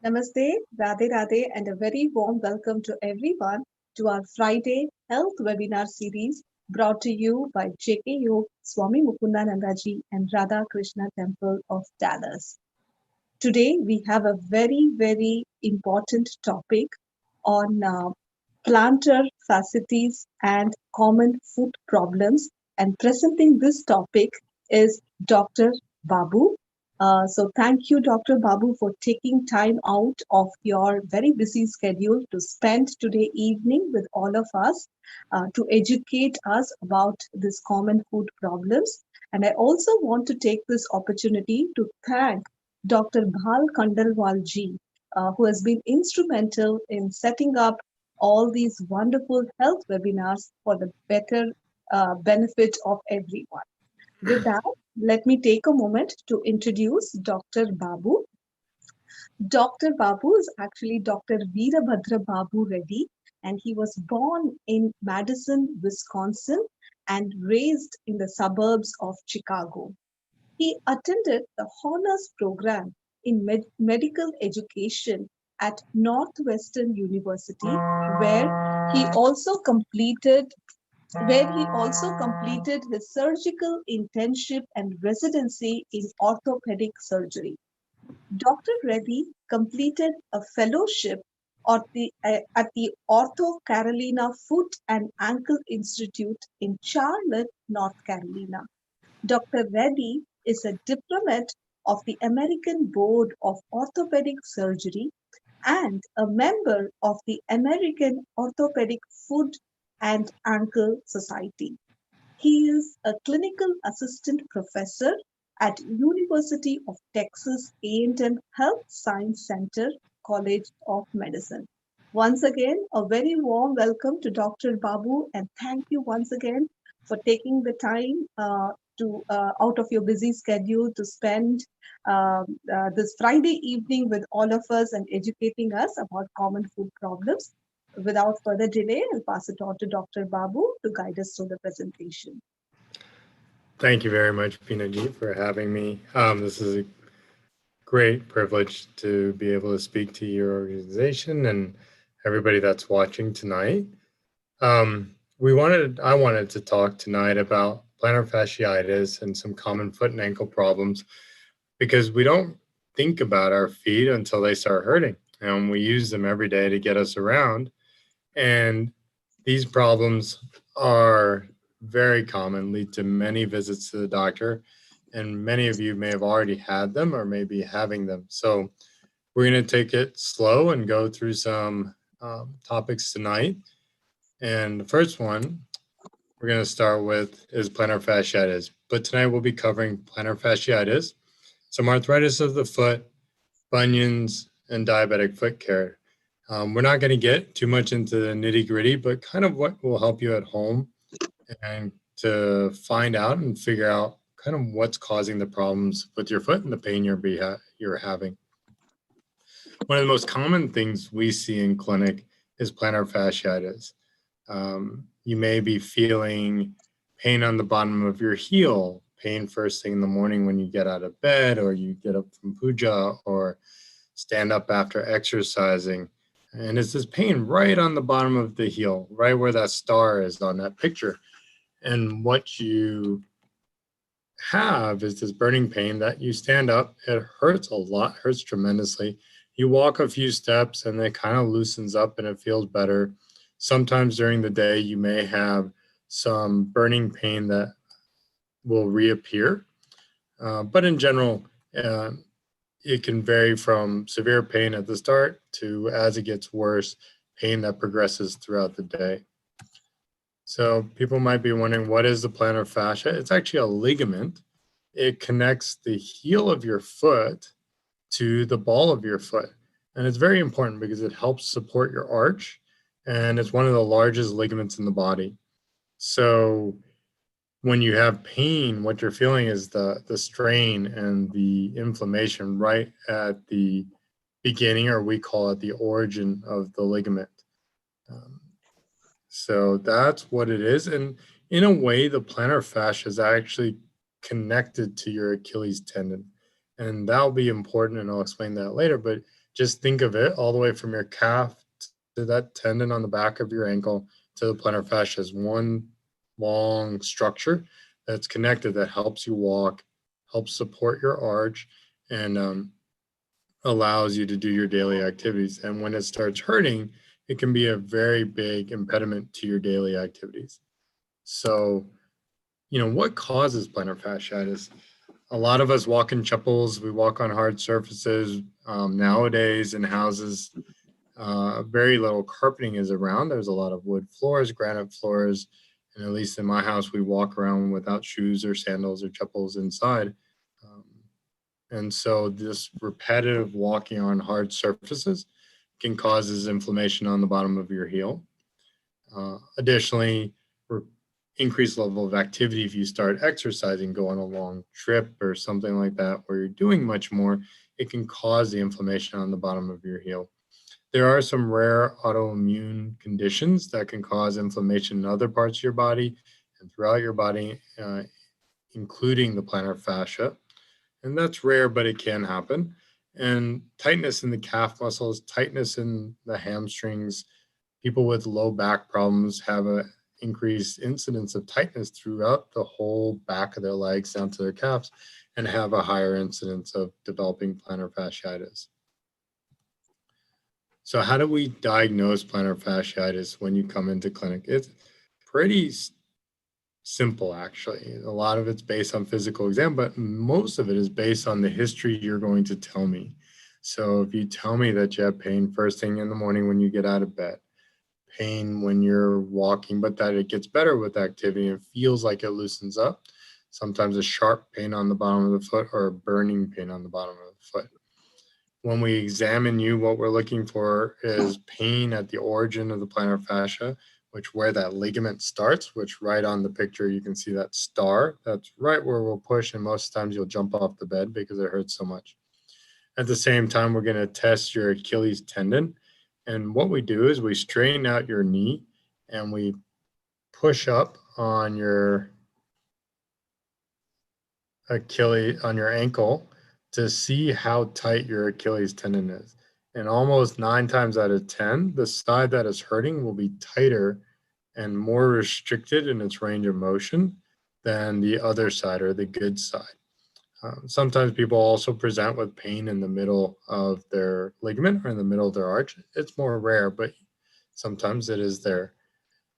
Namaste, Radhe Radhe, and a very warm welcome to everyone to our Friday Health Webinar series brought to you by JK Yog, Swami Mukundananda ji, and Radha Krishna Temple of Dallas. Today, we have a very important topic on plantar fasciitis and common foot problems. And presenting this topic is Dr. Babu. So, thank you, Dr. Babu, for taking time out of your very busy schedule to spend today evening with all of us to educate us about these common food problems. And I also want to take this opportunity to thank Dr. Bhal Kandalwal ji, who has been instrumental in setting up all these wonderful health webinars for the better benefit of everyone. With that, let me take a moment to introduce Dr. Babu. Dr. Babu is actually Dr. Veerabhadra Babu Reddy, and he was born in Madison, Wisconsin, and raised in the suburbs of Chicago. He attended the honors program in medical education at Northwestern University, where he also completed his surgical internship and residency in orthopedic surgery. Dr. Reddy completed a fellowship at the Ortho Carolina Foot and Ankle Institute in Charlotte, North Carolina. Dr. Reddy is a diplomat of the American Board of Orthopedic Surgery and a member of the American Orthopedic Foot and Ankle Society. He is a clinical assistant professor at University of Texas A&M Health Science Center, College of Medicine. Once again, a very warm welcome to Dr. Babu, and thank you once again for taking the time out of your busy schedule to spend this Friday evening with all of us and educating us about common food problems. Without further delay, I'll pass it on to Dr. Babu to guide us through the presentation. Thank you very much, Pinaji, for having me. This is a great privilege to be able to speak to your organization and everybody that's watching tonight. I wanted to talk tonight about plantar fasciitis and some common foot and ankle problems because we don't think about our feet until they start hurting, and we use them every day to get us around. And these problems are very common, lead to many visits to the doctor, and many of you may have already had them or may be having them. So we're going to take it slow and go through some topics tonight. And the first one we're going to start with is plantar fasciitis. But tonight we'll be covering plantar fasciitis, some arthritis of the foot, bunions, and diabetic foot care. We're not going to get too much into the nitty gritty, but kind of what will help you at home and to find out and figure out kind of what's causing the problems with your foot and the pain you're having. One of the most common things we see in clinic is plantar fasciitis. You may be feeling pain on the bottom of your heel, pain first thing in the morning when you get out of bed or you get up from puja or stand up after exercising. And it's this pain right on the bottom of the heel, right where that star is on that picture. And what you have is this burning pain that you stand up, it hurts a lot, hurts tremendously. You walk a few steps and it kind of loosens up and it feels better. Sometimes during the day, you may have some burning pain that will reappear. But in general, it can vary from severe pain at the start to, as it gets worse, pain that progresses throughout the day. So people might be wondering, what is the plantar fascia? It's actually a ligament. It connects the heel of your foot to the ball of your foot. And it's very important because it helps support your arch. And it's one of the largest ligaments in the body. So when you have pain, what you're feeling is the strain and the inflammation right at the beginning, or we call it the origin of the ligament. So that's what it is. And in a way, the plantar fascia is actually connected to your Achilles tendon. And that'll be important, and I'll explain that later. But Just think of it all the way from your calf to that tendon on the back of your ankle to the plantar fascia as one long structure that's connected that helps you walk, helps support your arch, and allows you to do your daily activities. And when it starts hurting, it can be a very big impediment to your daily activities. So, what causes plantar fasciitis? A lot of us walk in chapels, we walk on hard surfaces. Nowadays in houses, very little carpeting is around. There's a lot of wood floors, granite floors, and at least in my house, we walk around without shoes or sandals or chapels inside. Um, and so this repetitive walking on hard surfaces can cause inflammation on the bottom of your heel. Additionally, increased level of activity, if you start exercising, go on a long trip or something like that, where you're doing much more, it can cause the inflammation on the bottom of your heel. There are some rare autoimmune conditions that can cause inflammation in other parts of your body and throughout your body, including the plantar fascia. And that's rare, but it can happen. And tightness in the calf muscles, tightness in the hamstrings, people with low back problems have an increased incidence of tightness throughout the whole back of their legs down to their calves and have a higher incidence of developing plantar fasciitis. So how do we diagnose plantar fasciitis when you come into clinic? It's pretty simple, actually. A lot of it's based on physical exam, but most of it is based on the history you're going to tell me. So if you tell me that you have pain first thing in the morning when you get out of bed, pain when you're walking, but that it gets better with activity and feels like it loosens up, sometimes a sharp pain on the bottom of the foot or a burning pain on the bottom of the foot. When we examine you, what we're looking for is pain at the origin of the plantar fascia, which where that ligament starts, which right on the picture, you can see that star. That's right where we'll push, and most times you'll jump off the bed because it hurts so much. At the same time, we're going to test your Achilles tendon. And what we do is we straighten out your knee and we push up on your Achilles, on your ankle, to see how tight your Achilles tendon is. And almost 9 times out of 10, the side that is hurting will be tighter and more restricted in its range of motion than the other side or the good side. Sometimes people also present with pain in the middle of their ligament or in the middle of their arch. It's more rare, but sometimes it is there.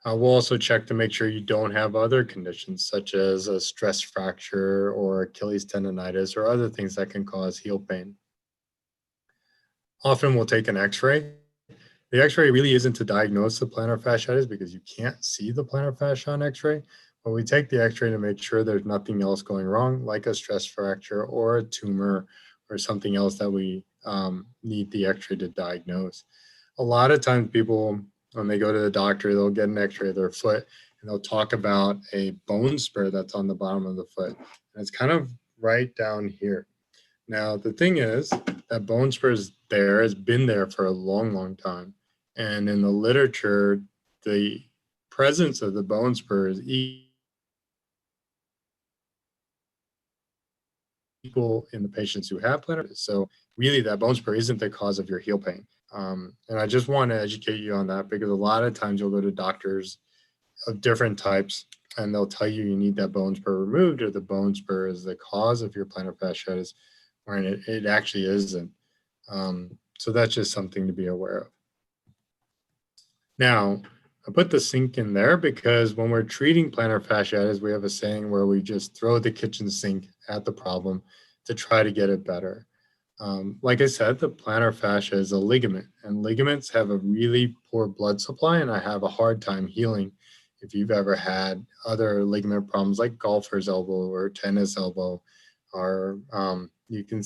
We'll also check to make sure you don't have other conditions such as a stress fracture or Achilles tendonitis or other things that can cause heel pain. Often we'll take an x-ray. The x-ray really isn't to diagnose the plantar fasciitis because you can't see the plantar fascia on x-ray, but we take the x-ray to make sure there's nothing else going wrong, like a stress fracture or a tumor or something else that we need the x-ray to diagnose. A lot of times people, when they go to the doctor, they'll get an x-ray of their foot and they'll talk about a bone spur that's on the bottom of the foot. And it's kind of right down here. Now, the thing is that bone spur is there, has been there for a long, long time. And in the literature, the presence of the bone spur is equal in the patients who have plantar. So really that bone spur isn't the cause of your heel pain. And I just want to educate you on that because a lot of times you'll go to doctors of different types and they'll tell you need that bone spur removed or the bone spur is the cause of your plantar fasciitis, when it actually isn't. So that's just something to be aware of. Now, I put the sink in there because when we're treating plantar fasciitis, we have a saying where we just throw the kitchen sink at the problem to try to get it better. Like I said, the plantar fascia is a ligament, and ligaments have a really poor blood supply, and I have a hard time healing. If you've ever had other ligament problems like golfer's elbow or tennis elbow, or you can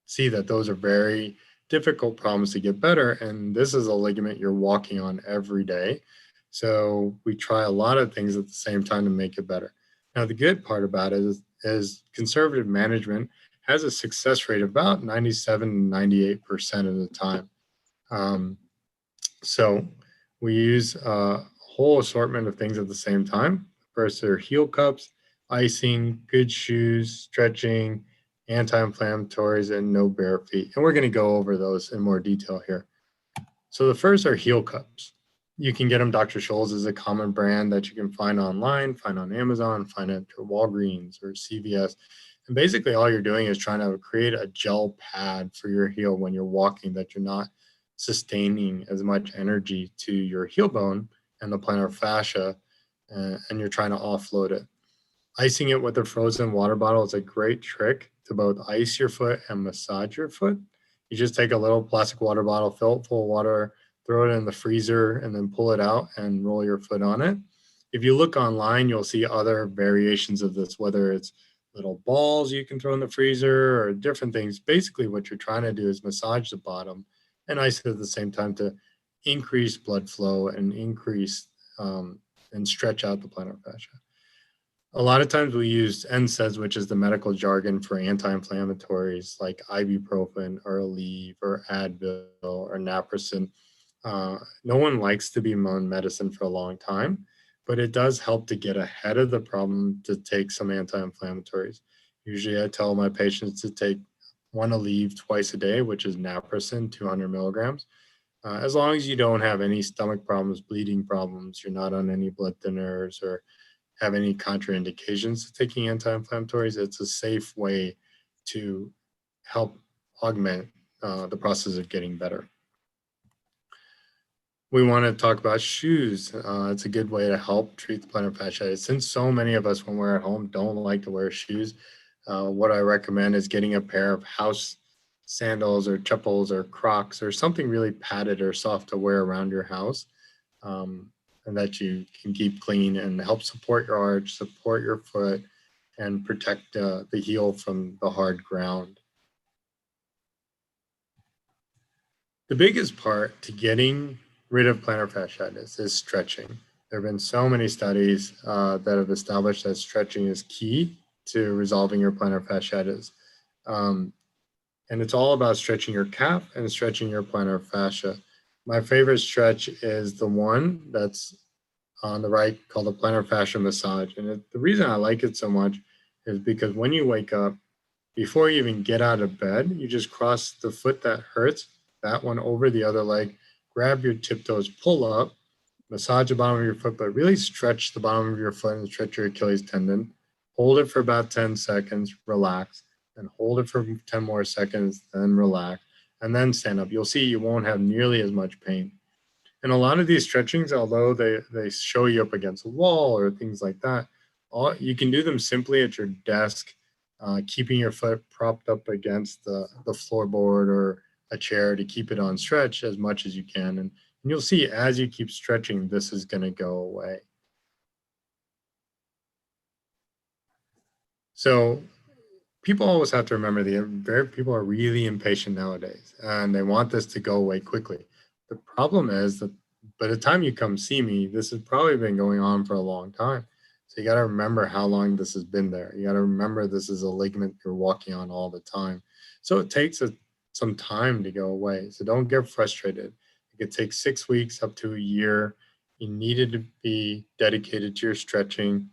see that those are very difficult problems to get better. And this is a ligament you're walking on every day. So we try a lot of things at the same time to make it better. Now, the good part about it is conservative management has a success rate of about 97, 98% of the time. So we use a whole assortment of things at the same time. First, there are heel cups, icing, good shoes, stretching, anti-inflammatories, and no bare feet. And we're going to go over those in more detail here. So the first are heel cups. You can get them. Dr. Scholl's is a common brand that you can find online, find on Amazon, find at your Walgreens or CVS. And basically all you're doing is trying to create a gel pad for your heel when you're walking, that you're not sustaining as much energy to your heel bone and the plantar fascia, and you're trying to offload it. Icing it with a frozen water bottle is a great trick to both ice your foot and massage your foot. You just take a little plastic water bottle, fill it full of water, throw it in the freezer, and then pull it out and roll your foot on it. If you look online, you'll see other variations of this, whether it's little balls you can throw in the freezer or different things. Basically, what you're trying to do is massage the bottom and ice it at the same time to increase blood flow and increase and stretch out the plantar fascia. A lot of times we use NSAIDs, which is the medical jargon for anti-inflammatories like ibuprofen or Aleve or Advil or naproxen. No one likes to be on medicine for a long time, but it does help to get ahead of the problem to take some anti-inflammatories. Usually I tell my patients to take one Aleve twice a day, which is naproxen, 200 milligrams. As long as you don't have any stomach problems, bleeding problems, you're not on any blood thinners or have any contraindications to taking anti-inflammatories, it's a safe way to help augment the process of getting better. We want to talk about shoes. It's a good way to help treat the plantar fasciitis. Since so many of us, when we're at home, don't like to wear shoes, what I recommend is getting a pair of house sandals or chappals or Crocs or something really padded or soft to wear around your house. And that you can keep clean and help support your arch, support your foot, and protect the heel from the hard ground. The biggest part to getting rid of plantar fasciitis is stretching. There have been so many studies that have established that stretching is key to resolving your plantar fasciitis. And it's all about stretching your calf and stretching your plantar fascia. My favorite stretch is the one that's on the right called the plantar fascia massage. And the reason I like it so much is because when you wake up, before you even get out of bed, you just cross the foot that hurts, that one over the other leg, grab your tiptoes, pull up, massage the bottom of your foot, but really stretch the bottom of your foot and stretch your Achilles tendon. Hold it for about 10 seconds, relax, and hold it for 10 more seconds, then relax, and then stand up. You'll see you won't have nearly as much pain. And a lot of these stretchings, although they show you up against a wall or things like that, you can do them simply at your desk, keeping your foot propped up against the floorboard or a chair to keep it on stretch as much as you can. And you'll see as you keep stretching, this is going to go away. So people always have to remember people are really impatient nowadays and they want this to go away quickly. The problem is that by the time you come see me, this has probably been going on for a long time. So you got to remember how long this has been there. You got to remember this is a ligament you're walking on all the time. So it takes some time to go away. So don't get frustrated. It could take 6 weeks up to a year. You needed to be dedicated to your stretching,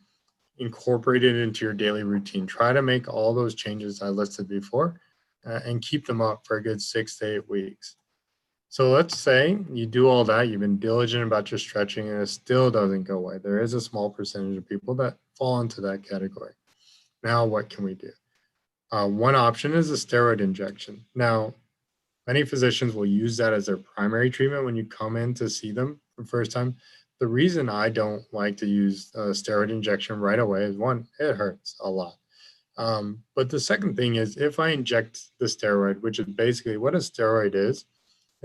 incorporate it into your daily routine. Try to make all those changes I listed before and keep them up for a good 6 to 8 weeks. So let's say you do all that, you've been diligent about your stretching, and it still doesn't go away. There is a small percentage of people that fall into that category. Now, what can we do? One option is a steroid injection. Now, many physicians will use that as their primary treatment when you come in to see them for the first time. The reason I don't like to use a steroid injection right away is one, it hurts a lot. But the second thing is if I inject the steroid, which is basically what a steroid is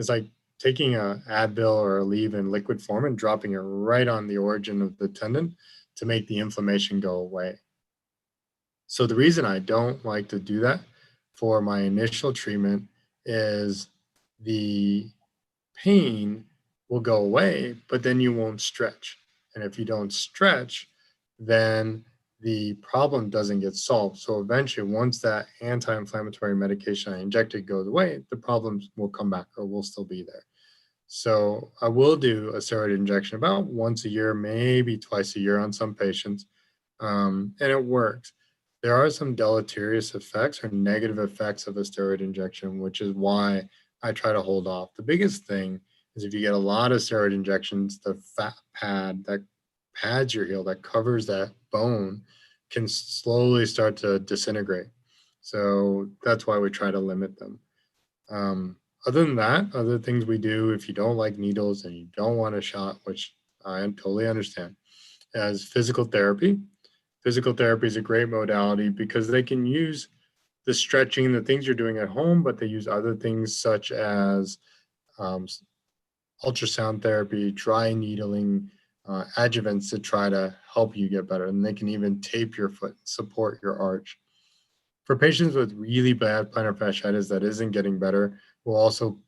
like taking a Advil or a Aleve in liquid form and dropping it right on the origin of the tendon to make the inflammation go away. So the reason I don't like to do that for my initial treatment is the pain will go away, but then you won't stretch. And if you don't stretch, then the problem doesn't get solved. So eventually, once that anti-inflammatory medication I injected goes away, the problems will come back or will still be there. So I will do a steroid injection about once a year, maybe twice a year on some patients, and it works. there are some deleterious effects or negative effects of a steroid injection, which is why I try to hold off. The biggest thing is if you get a lot of steroid injections, the fat pad that pads your heel, that covers that bone, can slowly start to disintegrate. So that's why we try to limit them. Other than that, other things we do, if you don't like needles and you don't want a shot, which I totally understand, as physical therapy. Physical therapy is a great modality because they can use the stretching, the things you're doing at home, but they use other things such as um, ultrasound therapy, dry needling, adjuvants to try to help you get better. And they can even tape your foot, support your arch. For patients with really bad plantar fasciitis that isn't getting better, we'll also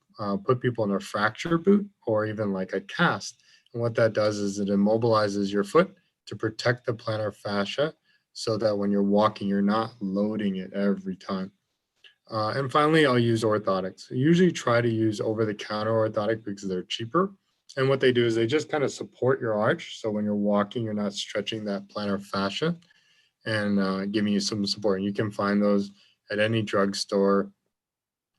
put people in a fracture boot or even like a cast. And what that does is it immobilizes your foot to protect the plantar fascia so that when you're walking, you're not loading it every time. And finally, I'll use orthotics. I usually try to use over-the-counter orthotic because they're cheaper. And what they do is they just kind of support your arch. So when you're walking, you're not stretching that plantar fascia and giving you some support. And you can find those at any drugstore.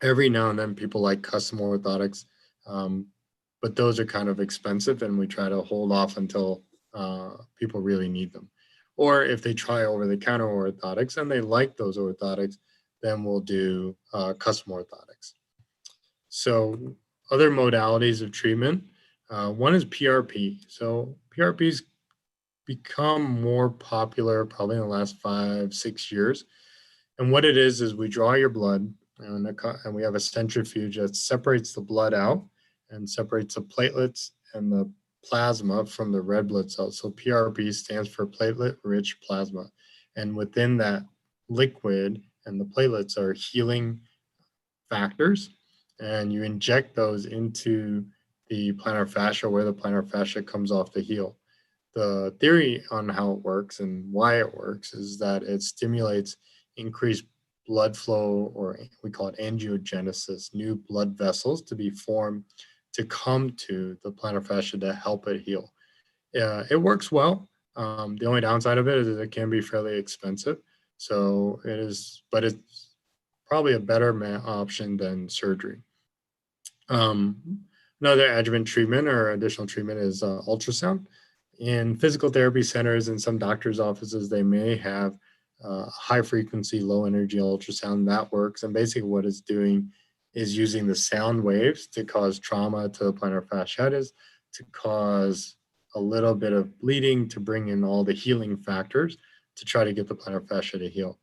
Every now and then, people like custom orthotics, um, but those are kind of expensive, and we try to hold off until people really need them. Or if they try over-the-counter orthotics and they like those orthotics, then we'll do custom orthotics. So other modalities of treatment, one is PRP. So PRP's become more popular probably in the last 5-6 years. And what it is we draw your blood and we have a centrifuge that separates the blood out and separates the platelets and the plasma from the red blood cells. So PRP stands for platelet-rich plasma. And within that liquid and the platelets are healing factors. And you inject those into the plantar fascia where the plantar fascia comes off the heel. The theory on how it works and why it works is that it stimulates increased blood flow, or we call it angiogenesis, new blood vessels to be formed to come to the plantar fascia to help it heal. It works well. The only downside of it is it can be fairly expensive. So it is, but it's probably a better option than surgery. Another adjuvant treatment or additional treatment is ultrasound. In physical therapy centers and some doctors' offices, they may have high frequency, low energy ultrasound that works. And basically, what it's doing is using the sound waves to cause trauma to the plantar fasciitis, to cause a little bit of bleeding, to bring in all the healing factors to try to get the plantar fascia to heal.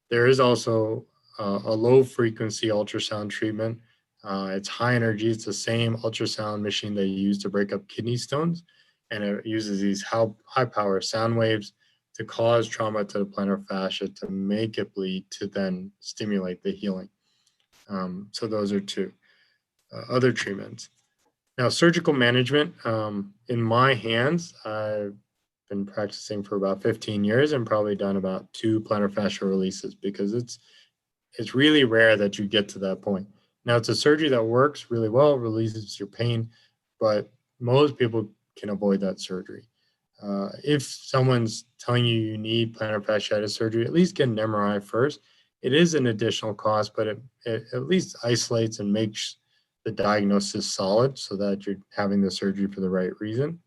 There is also a low frequency ultrasound treatment. It's high energy. It's the same ultrasound machine they use to break up kidney stones. And it uses these high power sound waves to cause trauma to the plantar fascia to make it bleed to then stimulate the healing. So those are two other treatments. Now, surgical management, in my hands, I've been practicing for about 15 years and probably done about 2 plantar fascia releases because it's really rare that you get to that point. Now, it's a surgery that works really well, releases your pain, but most people can avoid that surgery. If someone's telling you you need plantar fasciitis surgery, at least get an MRI first. It is an additional cost, but it at least isolates and makes the diagnosis solid so that you're having the surgery for the right reason.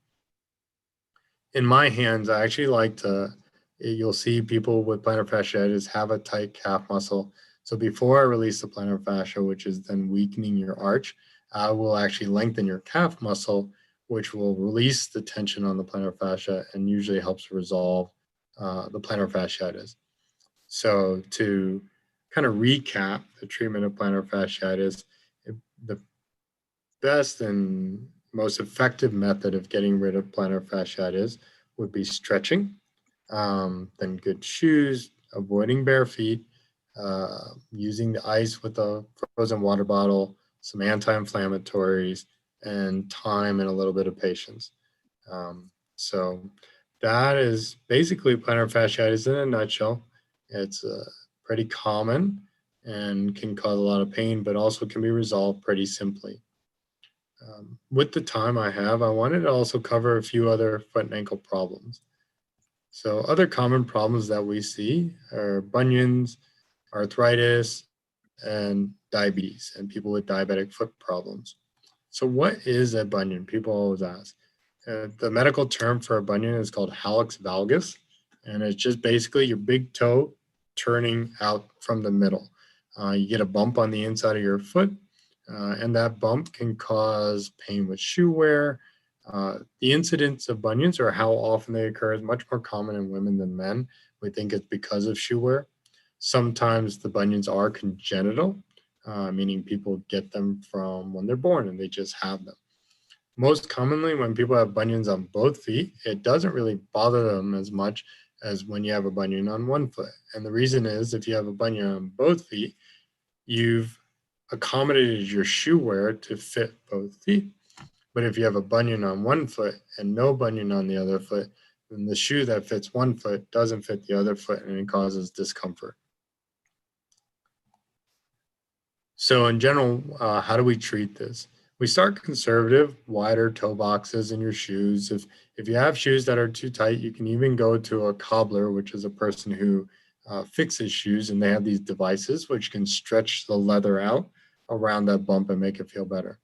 In my hands, I actually like to, you'll see people with plantar fasciitis have a tight calf muscle. So before I release the plantar fascia, which is then weakening your arch, I will actually lengthen your calf muscle, which will release the tension on the plantar fascia and usually helps resolve the plantar fasciitis. So to kind of recap the treatment of plantar fasciitis, the best and most effective method of getting rid of plantar fasciitis would be stretching, then good shoes, avoiding bare feet, using the ice with a frozen water bottle, some anti-inflammatories, and time and a little bit of patience. So that is basically plantar fasciitis in a nutshell. It's pretty common and can cause a lot of pain, but also can be resolved pretty simply. With the time I have, I wanted to also cover a few other foot and ankle problems. So other common problems that we see are bunions, arthritis, and diabetes, and people with diabetic foot problems. So what is a bunion? People always ask. The medical term for a bunion is called hallux valgus, and it's just basically your big toe turning out from the middle. You get a bump on the inside of your foot, and that bump can cause pain with shoe wear. The incidence of bunions or how often they occur is much more common in women than men. We think it's because of shoe wear. Sometimes the bunions are congenital, meaning people get them from when they're born and they just have them. Most commonly, when people have bunions on both feet, it doesn't really bother them as much as when you have a bunion on one foot. And the reason is if you have a bunion on both feet, you've accommodated your shoe wear to fit both feet. But if you have a bunion on one foot and no bunion on the other foot, then the shoe that fits one foot doesn't fit the other foot and it causes discomfort. So in general, how do we treat this? We start conservative, wider toe boxes in your shoes. If you have shoes that are too tight, you can even go to a cobbler, which is a person who fixes shoes, and they have these devices which can stretch the leather out around that bump and make it feel better.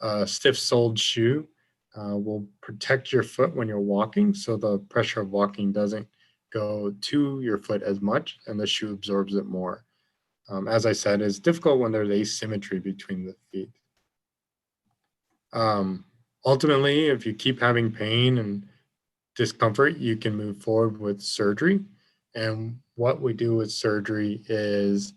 A stiff-soled shoe will protect your foot when you're walking, so the pressure of walking doesn't go to your foot as much, and the shoe absorbs it more. As I said, it's difficult when there's asymmetry between the feet. Um, Ultimately, if you keep having pain and discomfort, you can move forward with surgery. And what we do with surgery is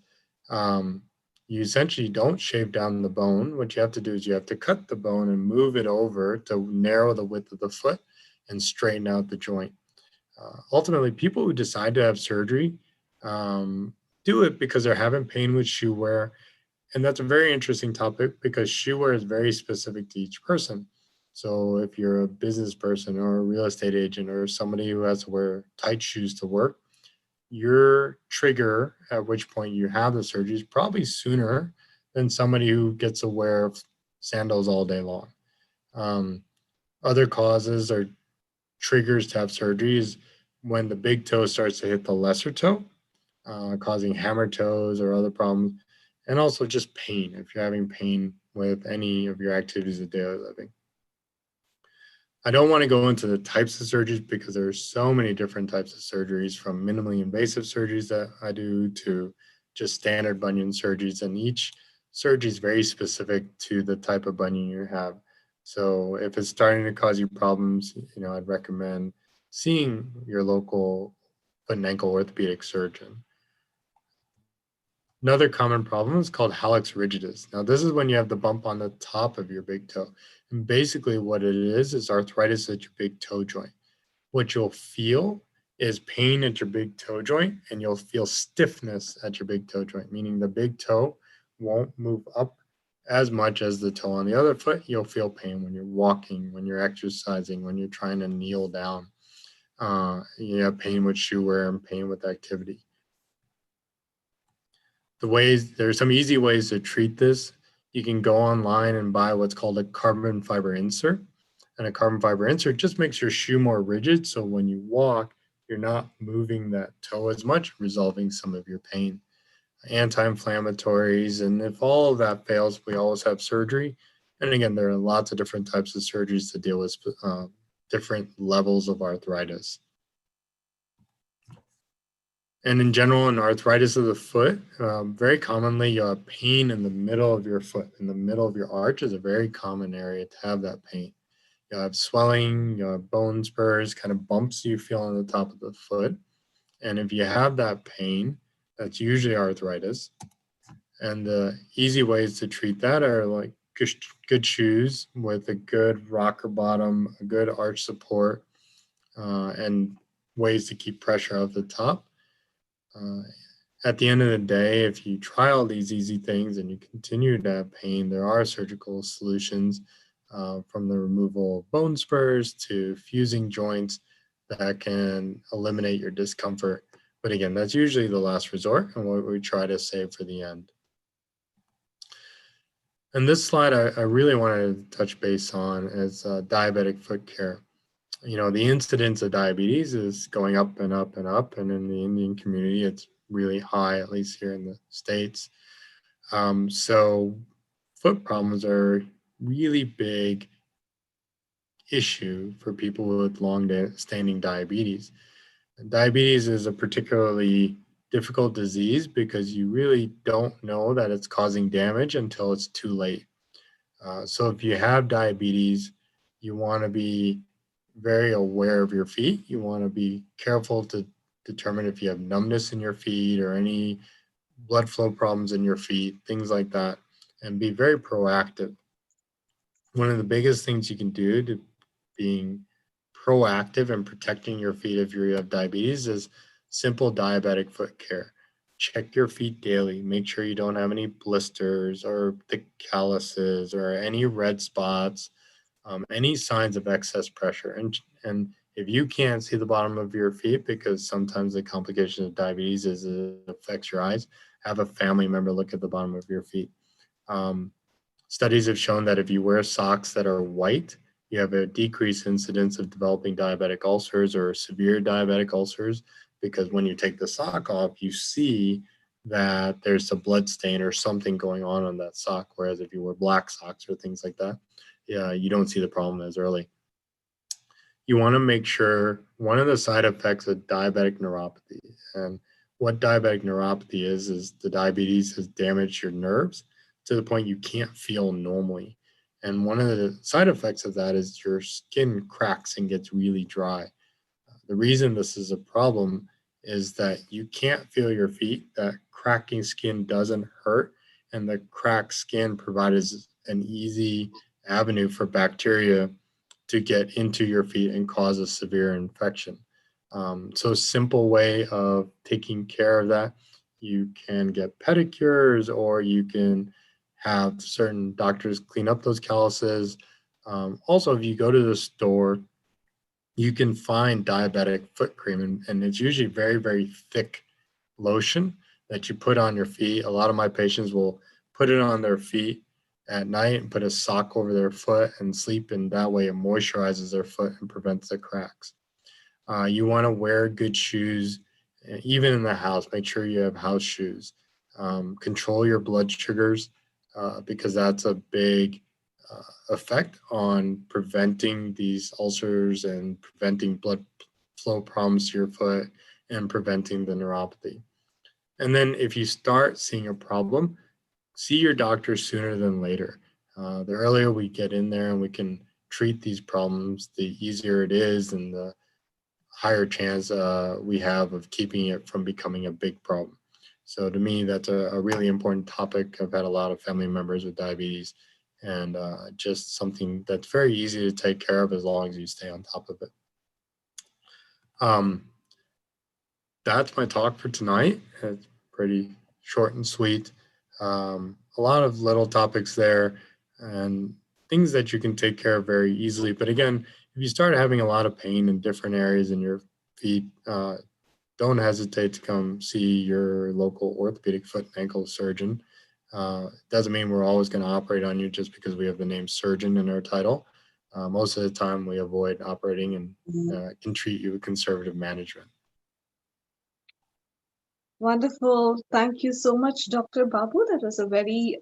um, you essentially don't shave down the bone. What you have to do is you have to cut the bone and move it over to narrow the width of the foot and straighten out the joint. Ultimately, people who decide to have surgery um, do it because they're having pain with shoe wear. And that's a very interesting topic because shoe wear is very specific to each person. So if you're a business person or a real estate agent or somebody who has to wear tight shoes to work, your trigger at which point you have the surgery is probably sooner than somebody who gets to wear sandals all day long. Um, Other causes or triggers to have surgery is when the big toe starts to hit the lesser toe, causing hammer toes or other problems, and also just pain if you're having pain with any of your activities of daily living. I don't want to go into the types of surgeries because there are so many different types of surgeries, from minimally invasive surgeries that I do to just standard bunion surgeries, and each surgery is very specific to the type of bunion you have. So if it's starting to cause you problems, I'd recommend seeing your local foot and ankle orthopedic surgeon. Another common problem is called hallux rigidus. Now, this is when you have the bump on the top of your big toe. And basically what it is arthritis at your big toe joint. What you'll feel is pain at your big toe joint, and you'll feel stiffness at your big toe joint, meaning the big toe won't move up as much as the toe on the other foot. You'll feel pain when you're walking, when you're exercising, when you're trying to kneel down. You have pain with shoe wear and pain with activity. There are some easy ways to treat this. You can go online and buy what's called a carbon fiber insert. And a carbon fiber insert just makes your shoe more rigid. So when you walk, you're not moving that toe as much, resolving some of your pain. Anti-inflammatories. And if all of that fails, we always have surgery. And again, there are lots of different types of surgeries to deal with different levels of arthritis. And in general, in arthritis of the foot, very commonly you'll have pain in the middle of your foot. In the middle of your arch is a very common area to have that pain. You'll have swelling, you'll have bone spurs, kind of bumps you feel on the top of the foot. And if you have that pain, that's usually arthritis. And the easy ways to treat that are like good shoes with a good rocker bottom, a good arch support, and ways to keep pressure out the top. At the end of the day, if you try all these easy things and you continue to have pain, there are surgical solutions, from the removal of bone spurs to fusing joints that can eliminate your discomfort. But again, that's usually the last resort and what we try to save for the end. And this slide I really wanted to touch base on is diabetic foot care. The incidence of diabetes is going up and up and up, and in the Indian community, it's really high, at least here in the States. So foot problems are really big issue for people with long-standing diabetes. Diabetes is a particularly difficult disease because you really don't know that it's causing damage until it's too late. So if you have diabetes, you want to be very aware of your feet. You want to be careful to determine if you have numbness in your feet or any blood flow problems in your feet, things like that, and be very proactive. One of the biggest things you can do to being proactive and protecting your feet if you have diabetes is simple diabetic foot care. Check your feet daily. Make sure you don't have any blisters or thick calluses or any red spots, any signs of excess pressure. And if you can't see the bottom of your feet, because sometimes the complication of diabetes is it affects your eyes, have a family member look at the bottom of your feet. Um, Studies have shown that if you wear socks that are white, you have a decreased incidence of developing diabetic ulcers or severe diabetic ulcers, because when you take the sock off, you see that there's a blood stain or something going on that sock. Whereas if you wear black socks or things like that, yeah, you don't see the problem as early. You want to make sure one of the side effects of diabetic neuropathy, and what diabetic neuropathy is the diabetes has damaged your nerves to the point you can't feel normally. And one of the side effects of that is your skin cracks and gets really dry. The reason this is a problem is that you can't feel your feet. That cracking skin doesn't hurt, and the cracked skin provides an easy avenue for bacteria to get into your feet and cause a severe infection. So, simple way of taking care of that, you can get pedicures, or you can have certain doctors clean up those calluses. Also, if you go to the store, you can find diabetic foot cream, and it's usually very, very thick lotion that you put on your feet. A lot of my patients will put it on their feet at night and put a sock over their foot and sleep, and that way it moisturizes their foot and prevents the cracks. You want to wear good shoes, even in the house. Make sure you have house shoes. Control your blood sugars, because that's a big effect on preventing these ulcers and preventing blood flow problems to your foot and preventing the neuropathy. And then if you start seeing a problem, see your doctor sooner than later. The earlier we get in there and we can treat these problems, the easier it is, and the higher chance we have of keeping it from becoming a big problem. So to me, that's a really important topic. I've had a lot of family members with diabetes, and just something that's very easy to take care of as long as you stay on top of it. Um, that's my talk for tonight. It's pretty short and sweet. A lot of little topics there and things that you can take care of very easily. But again, if you start having a lot of pain in different areas in your feet, don't hesitate to come see your local orthopedic foot and ankle surgeon. It doesn't mean we're always going to operate on you just because we have the name surgeon in our title. Most of the time, we avoid operating and can treat you with conservative management. Wonderful. Thank you so much, Dr. Babu. That was a very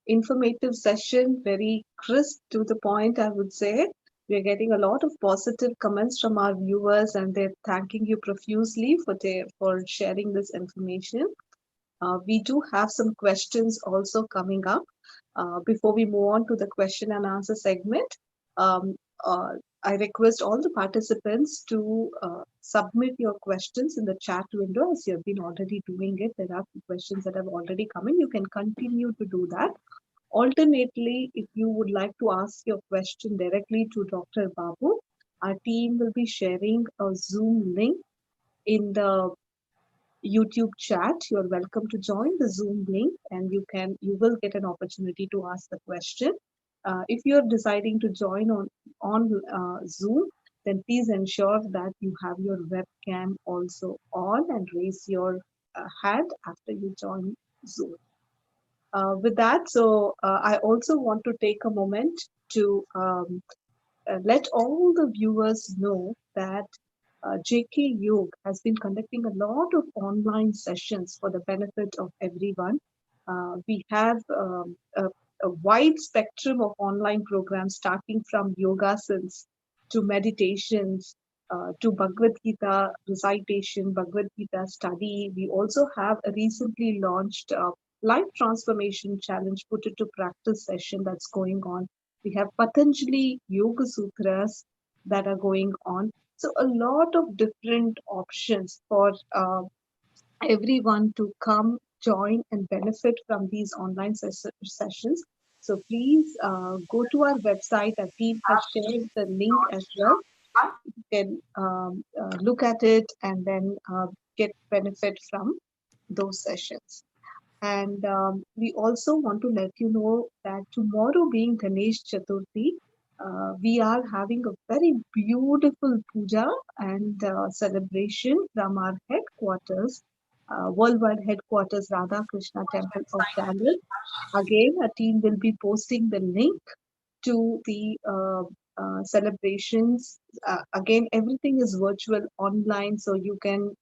informative session, very crisp to the point, I would say. We're getting a lot of positive comments from our viewers, and they're thanking you profusely for sharing this information. We do have some questions also coming up. Before we move on to the question and answer segment, um, uh, I request all the participants to submit your questions in the chat window as you have been already doing it. There are questions that have already come in. You can continue to do that. Alternately, if you would like to ask your question directly to Dr. Babu, our team will be sharing a Zoom link in the YouTube chat. You're welcome to join the Zoom link, and you will get an opportunity to ask the question. If you're deciding to join on Zoom, then please ensure that you have your webcam also on and raise your hand after you join Zoom. With that, I also want to take a moment to let all the viewers know that JK Yog has been conducting a lot of online sessions for the benefit of everyone. We have a wide spectrum of online programs starting from yogasans to meditations to Bhagavad Gita recitation, Bhagavad Gita study. We also have a recently launched life transformation challenge put it to practice session that's going on. We have Patanjali Yoga Sutras that are going on. So a lot of different options for everyone to come, join, and benefit from these online sessions. So please go to our website. Our team has shared the link as well. You can look at it and then get benefit from those sessions. And we also want to let you know that tomorrow, being Ganesh Chaturthi, we are having a very beautiful puja and celebration from our headquarters, worldwide headquarters, Radha Krishna Temple of Dallas. Again, a team will be posting the link to the celebrations. Again, everything is virtual online, so you can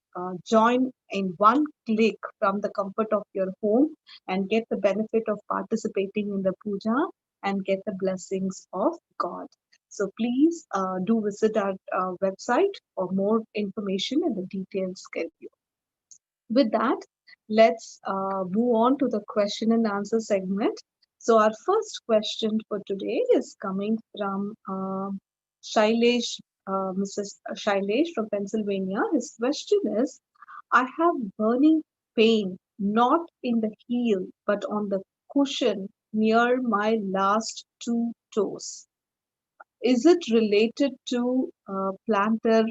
join in one click from the comfort of your home and get the benefit of participating in the puja and get the blessings of God. So please do visit our website for more information and the detailed schedule. With that, let's move on to the question and answer segment. So, our first question for today is coming from Shailesh, Mrs. Shailesh from Pennsylvania. His question is, I have burning pain not in the heel but on the cushion near my last two toes. Is it related to plantar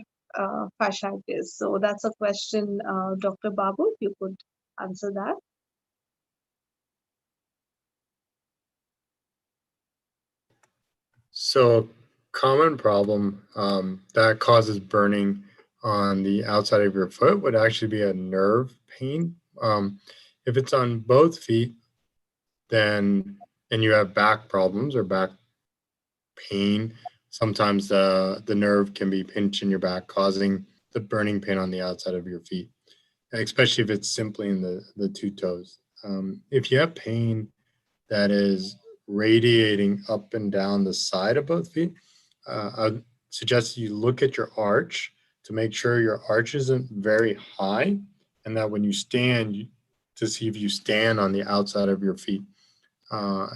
fasciitis? So that's a question, Dr. Babu, if you could answer that. So, common problem that causes burning on the outside of your foot would actually be a nerve pain. If it's on both feet, then and you have back problems or back pain, sometimes the nerve can be pinched in your back, causing the burning pain on the outside of your feet, especially if it's simply in the two toes. If you have pain that is radiating up and down the side of both feet, I'd suggest you look at your arch to make sure your arch isn't very high, and that when you stand, to see if you stand on the outside of your feet.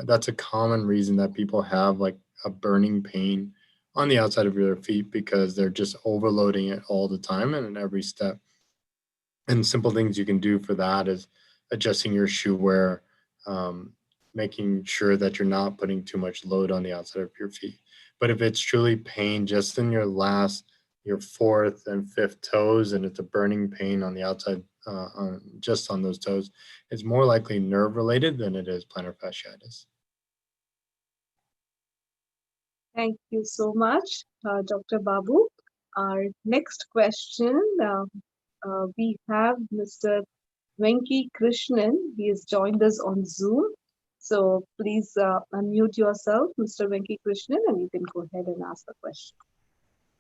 That's a common reason that people have like a burning pain on the outside of their feet because they're just overloading it all the time and in every step. And simple things you can do for that is adjusting your shoe wear, um, making sure that you're not putting too much load on the outside of your feet. But if it's truly pain just in your fourth and fifth toes, and it's a burning pain on the outside, just on those toes, it's more likely nerve related than it is plantar fasciitis. Thank you so much, Dr. Babu. Our next question, we have Mr. Venki Krishnan. He has joined us on Zoom. So please unmute yourself, Mr. Venki Krishnan, and you can go ahead and ask the question.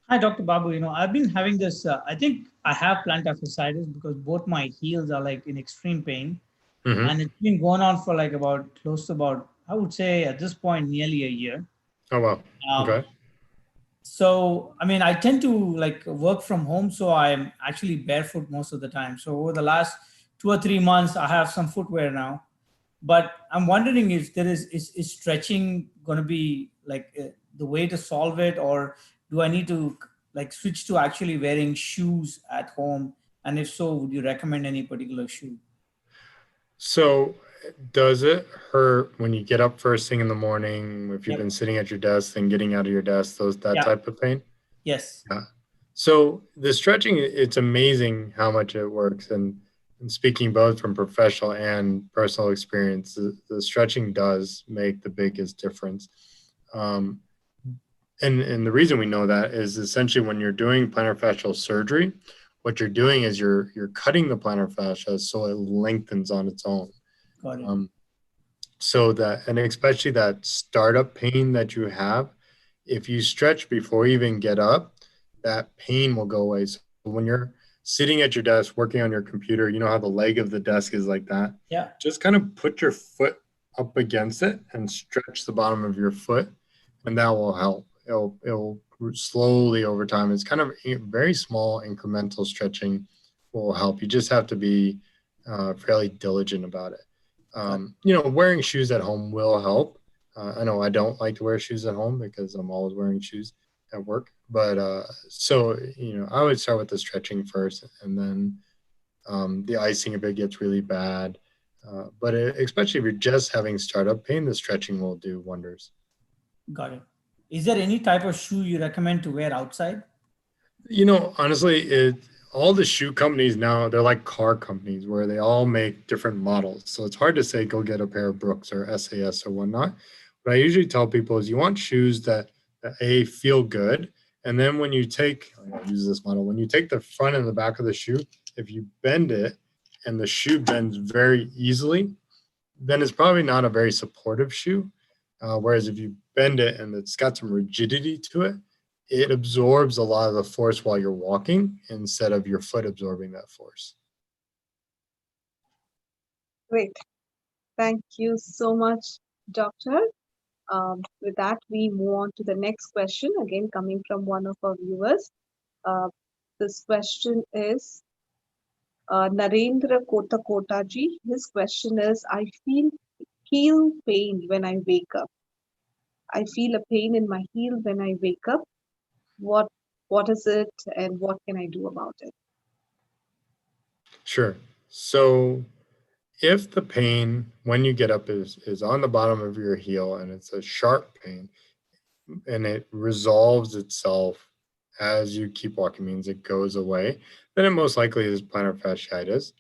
Hi, Dr. Babu. I've been having this, I think I have plantar fasciitis because both my heels are like in extreme pain. Mm-hmm. And it's been going on for like about close to about, I would say at this point, nearly a year. Oh, wow. Okay. So, I mean, I tend to like work from home. So I'm actually barefoot most of the time. So over the last 2 or 3 months, I have some footwear now. But I'm wondering if there is stretching going to be like the way to solve it, or do I need to like switch to actually wearing shoes at home? And if so, would you recommend any particular shoe? So, does it hurt when you get up first thing in the morning, if you've Yep. been sitting at your desk, then getting out of your desk, that Yeah. type of pain? Yes. Yeah. So the stretching, it's amazing how much it works. And speaking both from professional and personal experience, the stretching does make the biggest difference. Um, and the reason we know that is essentially when you're doing plantar fascial surgery, what you're doing is you're cutting the plantar fascia so it lengthens on its own. Got it. So that, and especially that startup pain that you have, if you stretch before you even get up, that pain will go away. So when you're sitting at your desk working on your computer, you know how the leg of the desk is like that? Yeah. Just kind of put your foot up against it and stretch the bottom of your foot, and that will help. It'll slowly over time. It's kind of very small incremental stretching will help. You just have to be fairly diligent about it. Wearing shoes at home will help. I know I don't like to wear shoes at home because I'm always wearing shoes at work. But I would start with the stretching first, and then the icing if it gets really bad. But especially if you're just having startup pain, the stretching will do wonders. Got it. Is there any type of shoe you recommend to wear outside? Honestly, all the shoe companies now, they're like car companies where they all make different models. So it's hard to say, go get a pair of Brooks or SAS or whatnot. What I usually tell people is you want shoes that feel good. And then when you take, I'll use this model, when you take the front and the back of the shoe, if you bend it and the shoe bends very easily, then it's probably not a very supportive shoe. Whereas if you bend it and it's got some rigidity to it, it absorbs a lot of the force while you're walking instead of your foot absorbing that force. Great. Thank you so much, Doctor. With that, we move on to the next question, again coming from one of our viewers. This question is Narendra Kota ji. His question is, I feel heel pain when I wake up. I feel a pain in my heel when I wake up. What is it and what can I do about it? Sure. So if the pain when you get up is on the bottom of your heel and it's a sharp pain and it resolves itself as you keep walking, means it goes away, then it most likely is plantar fasciitis.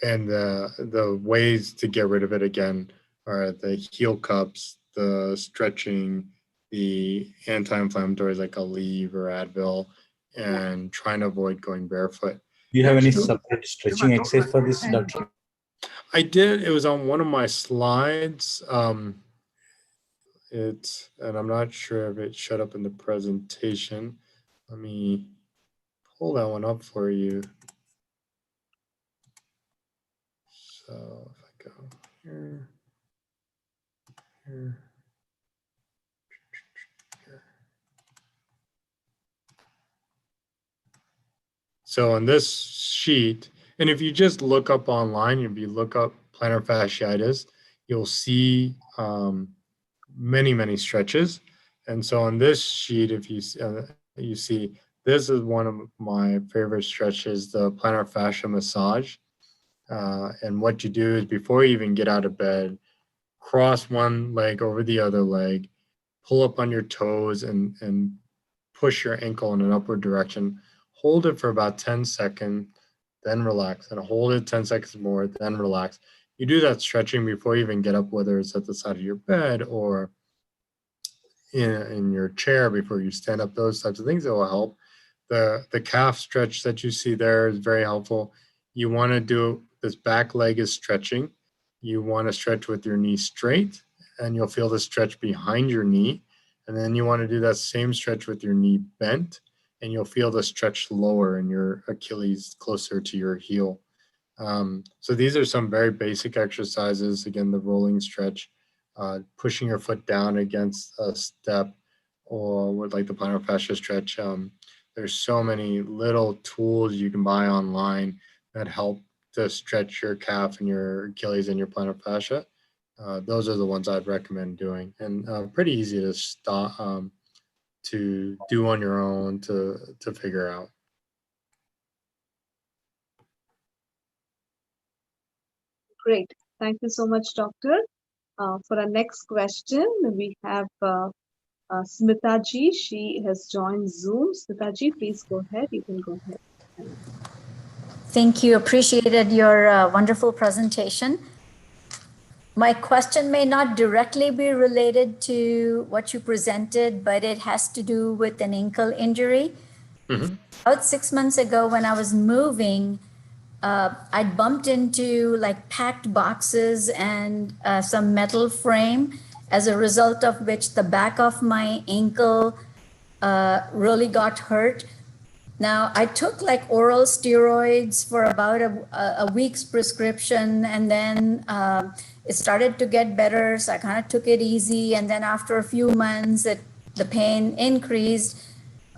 And the ways to get rid of it again are the heel cups, the stretching, the anti-inflammatories like Aleve or Advil, and trying to avoid going barefoot. Do you have any separate stretching exercise for this, doctor? I did. It was on one of my slides. And I'm not sure if it showed up in the presentation. Let me pull that one up for you. So if I go here, here. So on this sheet, and if you just look up online, if you look up plantar fasciitis, you'll see many, many stretches. And so on this sheet, if you see, this is one of my favorite stretches, the plantar fascia massage. And what you do is before you even get out of bed, cross one leg over the other leg, pull up on your toes and push your ankle in an upward direction. Hold it for about 10 seconds, then relax, and hold it 10 seconds more, then relax. You do that stretching before you even get up, whether it's at the side of your bed or in your chair before you stand up, those types of things that will help. The calf stretch that you see there is very helpful. You want to do this back leg is stretching. You want to stretch with your knee straight, and you'll feel the stretch behind your knee. And then you want to do that same stretch with your knee bent, and you'll feel the stretch lower in your Achilles closer to your heel. So these are some very basic exercises. Again, the rolling stretch, pushing your foot down against a step, or with like the plantar fascia stretch. There's so many little tools you can buy online that help to stretch your calf and your Achilles and your plantar fascia. Those are the ones I'd recommend doing, and pretty easy to stop to do on your own to figure out. Great. Thank you so much, Doctor. For our next question, we have Smita ji. She has joined Zoom. Smita ji, please go ahead. You can go ahead. Thank you. Appreciated your wonderful presentation. My question may not directly be related to what you presented, but it has to do with an ankle injury. Mm-hmm. About 6 months ago, when I was moving, I'd bumped into like packed boxes and some metal frame, as a result of which the back of my ankle really got hurt. Now, I took like oral steroids for about a week's prescription, and then it started to get better. So I kind of took it easy. And then after a few months, the pain increased.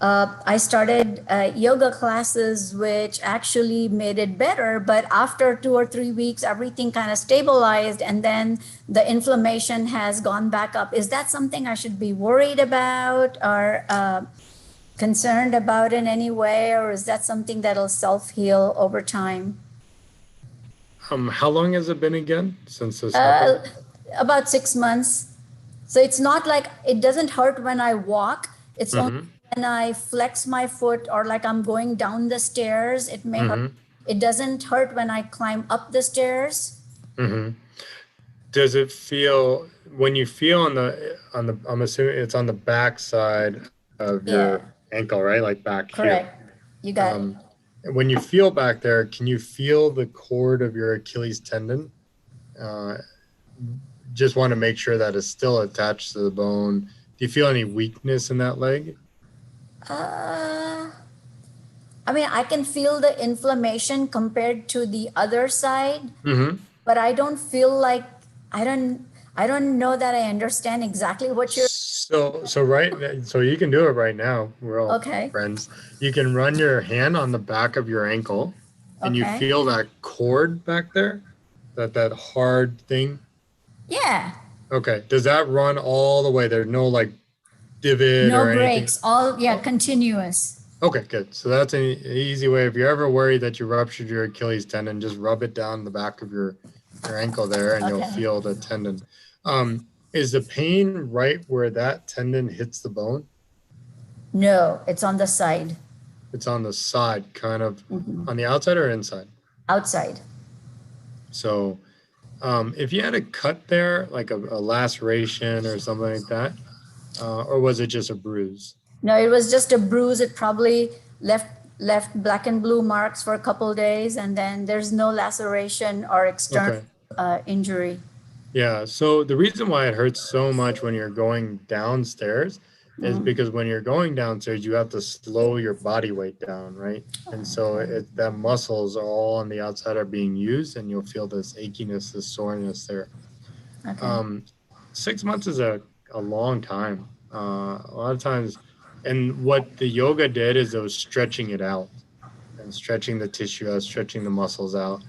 I started yoga classes, which actually made it better. But after 2 or 3 weeks, everything kind of stabilized, and then the inflammation has gone back up. Is that something I should be worried about or concerned about in any way, or is that something that'll self-heal over time? How long has it been again since this happened? About 6 months. So it's not like it doesn't hurt when I walk. It's only when I flex my foot or like I'm going down the stairs, it may hurt. It doesn't hurt when I climb up the stairs. Does it feel when you feel on the I'm assuming it's on the back side of your ankle, right? Like back Correct. here. You got it. When you feel back there, can you feel the cord of your Achilles tendon? Just want to make sure that it's still attached to the bone. Do you feel any weakness in that leg? I mean, I can feel the inflammation compared to the other side, but I don't feel like I don't know that I understand exactly what you're. So you can do it right now. We're all friends. You can run your hand on the back of your ankle, and you feel that cord back there, that hard thing. Yeah. Okay. Does that run all the way? There's no like divot No or anything? breaks. All continuous. Okay, good. So that's an easy way. If you're ever worried that you ruptured your Achilles tendon, just rub it down the back of your ankle there, and you'll feel the tendon. Is the pain right where that tendon hits the bone? No, it's on the side. It's on the side, kind of on the outside or inside? Outside. So if you had a cut there, like a laceration or something like that, or was it just a bruise? No, it was just a bruise. It probably left black and blue marks for a couple of days, and then there's no laceration or external injury. Yeah. So the reason why it hurts so much when you're going downstairs is because when you're going downstairs, you have to slow your body weight down, right? And so that muscles all on the outside are being used, and you'll feel this achiness, this soreness there. 6 months is a long time. A lot of times, and what the yoga did is it was stretching it out and stretching the tissue out, stretching the muscles out.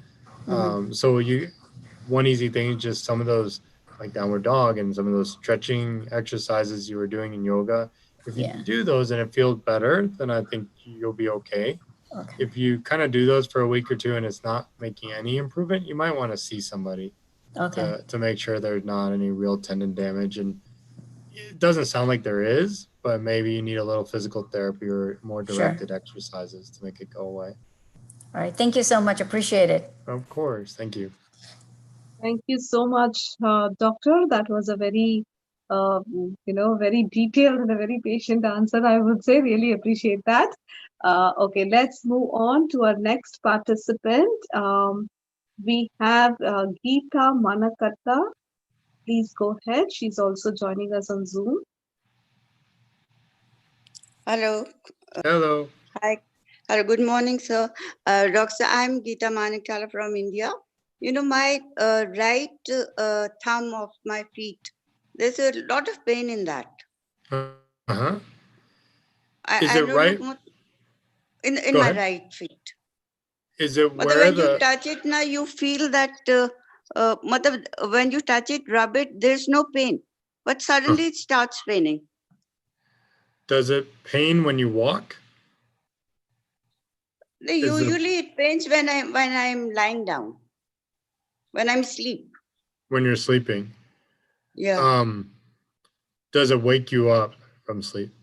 So one easy thing is just some of those like downward dog and some of those stretching exercises you were doing in yoga. If you do those and it feels better, then I think you'll be okay. If you kind of do those for a week or two and it's not making any improvement, you might want to see somebody to make sure there's not any real tendon damage. And it doesn't sound like there is, but maybe you need a little physical therapy or more directed exercises to make it go away. All right. Thank you so much. Appreciate it. Of course. Thank you. Thank you so much, doctor. That was a very, very detailed and a very patient answer, I would say. Really appreciate that. Okay, let's move on to our next participant. We have Geeta Manakatta. Please go ahead. She's also joining us on Zoom. Hello. Hello. Hi. Hello. Good morning, sir. Doctor, I'm Geeta Manakatta from India. You know, my right thumb of my feet, there's a lot of pain in that. Is it right? In my right feet. Is it but where when you touch it now, you feel that when you touch it, rub it, there's no pain. But suddenly it starts paining. Does it pain when you walk? Usually it pains when I'm lying down. When I'm asleep. When you're sleeping? Yeah. Does it wake you up from sleep?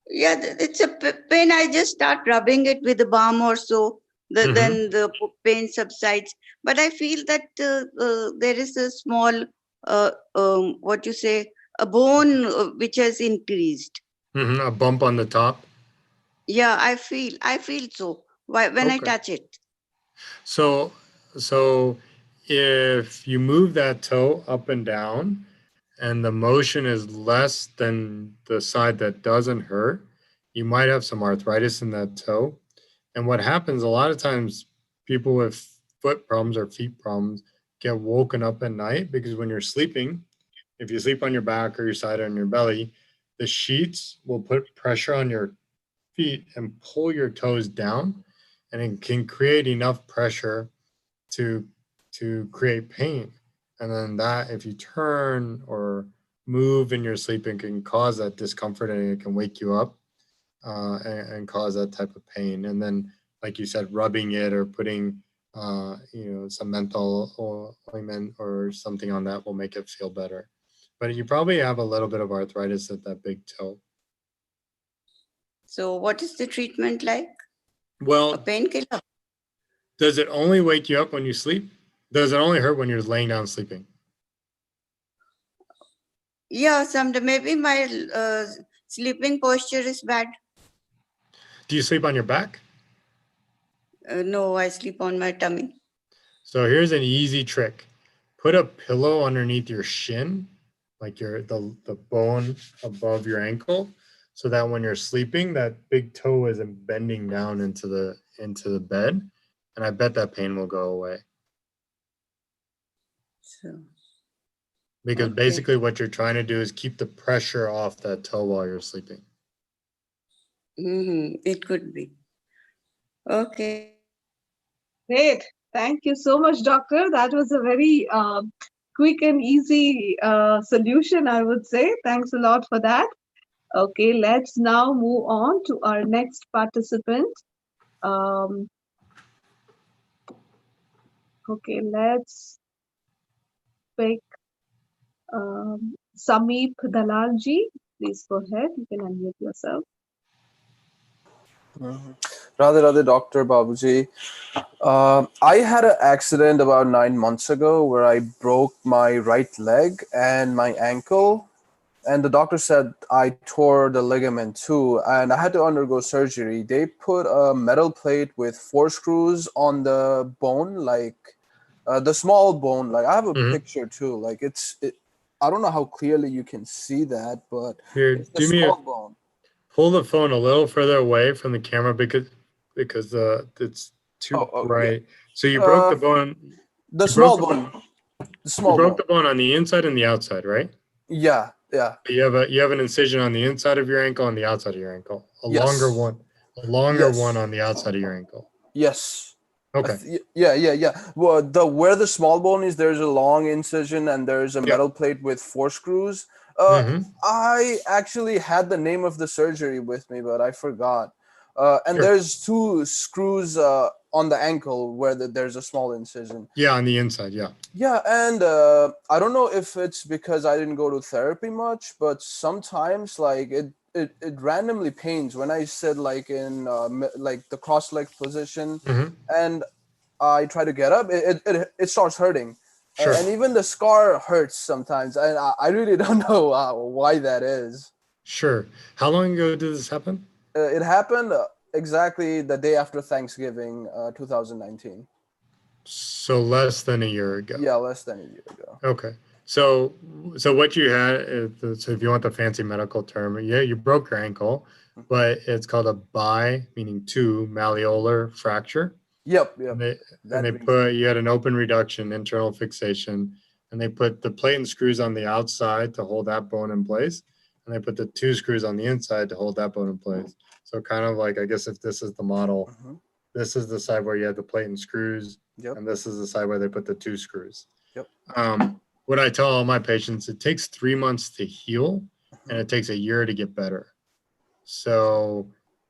Yeah, it's a pain. I just start rubbing it with a balm or so. Then the pain subsides. But I feel that there is a small, a bone which has increased. A bump on the top? Yeah, I feel so when I touch it. So if you move that toe up and down, and the motion is less than the side that doesn't hurt, you might have some arthritis in that toe. And what happens a lot of times, people with foot problems or feet problems get woken up at night because when you're sleeping, if you sleep on your back or your side or on your belly, the sheets will put pressure on your feet and pull your toes down, and it can create enough pressure to create pain. And then that, if you turn or move in your sleep, it can cause that discomfort, and it can wake you up and cause that type of pain. And then, like you said, rubbing it or putting some menthol ointment or something on that will make it feel better. But you probably have a little bit of arthritis at that big toe. So what is the treatment like? A Well, painkiller? does it only wake you up when you sleep? Does it only hurt when you're laying down sleeping? Yeah, someday maybe my sleeping posture is bad. Do you sleep on your back? No, I sleep on my tummy. So here's an easy trick. Put a pillow underneath your shin, like the bone above your ankle, so that when you're sleeping, that big toe isn't bending down into the bed. And I bet that pain will go away. So, Because okay. basically what you're trying to do is keep the pressure off that toe while you're sleeping. It could be. Okay. Great. Thank you so much, doctor. That was a very quick and easy solution, I would say. Thanks a lot for that. Okay, let's now move on to our next participant. Okay, let's pick Sameep Dalalji. Please go ahead. You can unmute yourself. Radhe Radhe, Dr. Babuji. I had an accident about 9 months ago where I broke my right leg and my ankle. And the doctor said I tore the ligament too, and I had to undergo surgery. They put a metal plate with 4 screws on the bone, like the small bone. Like I have a picture too. Like I don't know how clearly you can see that, but Here, it's the small bone. Pull the phone a little further away from the camera because it's too bright. Yeah. So you broke the bone. The small bone. The small you broke bone. the bone on the inside and the outside, right? Yeah, yeah. You have an incision on the inside of your ankle and the outside of your ankle. A longer one on the outside of your ankle. Yes. Okay. Yeah. Well, where the small bone is, there's a long incision and there's a metal plate with 4 screws. I actually had the name of the surgery with me, but I forgot. And there's 2 screws on the ankle where there's a small incision. Yeah, on the inside, yeah. Yeah, and I don't know if it's because I didn't go to therapy much, but sometimes like it randomly pains when I sit like in like the cross-leg position, and I try to get up, it starts hurting. Sure. And even the scar hurts sometimes, and I really don't know why that is. Sure. How long ago did this happen? It happened exactly the day after Thanksgiving, 2019. So less than a year ago. Yeah, less than a year ago. Okay. So what you had, so if you want the fancy medical term, you broke your ankle, but it's called a meaning 2, malleolar fracture. Yep. You had an open reduction, internal fixation, and they put the plate and screws on the outside to hold that bone in place, and they put the 2 screws on the inside to hold that bone in place. So kind of like, I guess if this is the model, this is the side where you have the plate and screws, and this is the side where they put the 2 screws. What I tell all my patients, it takes 3 months to heal, and it takes a year to get better. So,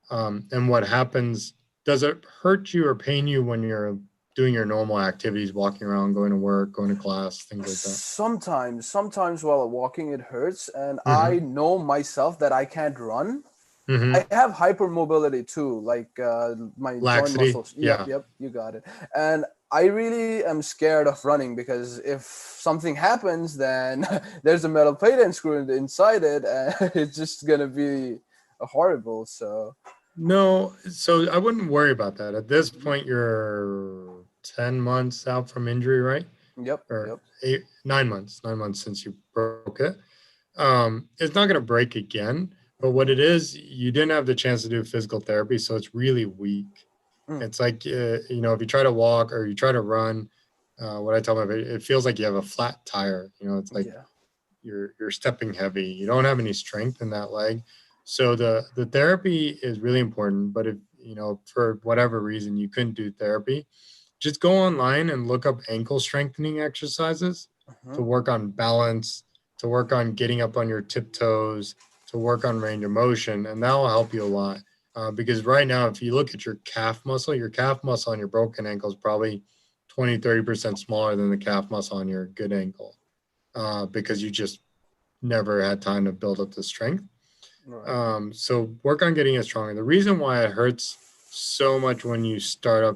and what happens, does it hurt you or pain you when you're doing your normal activities, walking around, going to work, going to class, things like that? Sometimes while walking it hurts, and I know myself that I can't run. I have hypermobility too, like my laxity. Joint muscles. Yep, you got it. And I really am scared of running because if something happens, then there's a metal plate and screw inside it, and it's just gonna be horrible. So no, so I wouldn't worry about that. At this point, you're 10 months out from injury, right? Yep. or Yep. 9 months since you broke it. It's not going to break again, but what it is, you didn't have the chance to do physical therapy, so it's really weak. It's like, if you try to walk or you try to run, what I tell them, it feels like you have a flat tire. It's like you're stepping heavy. You don't have any strength in that leg. So the therapy is really important. But if, for whatever reason you couldn't do therapy, just go online and look up ankle strengthening exercises to work on balance, to work on getting up on your tiptoes, to work on range of motion, and that will help you a lot. Because right now, if you look at your calf muscle on your broken ankle is probably 20, 30% smaller than the calf muscle on your good ankle, because you just never had time to build up the strength. Right. So work on getting it stronger. The reason why it hurts so much when you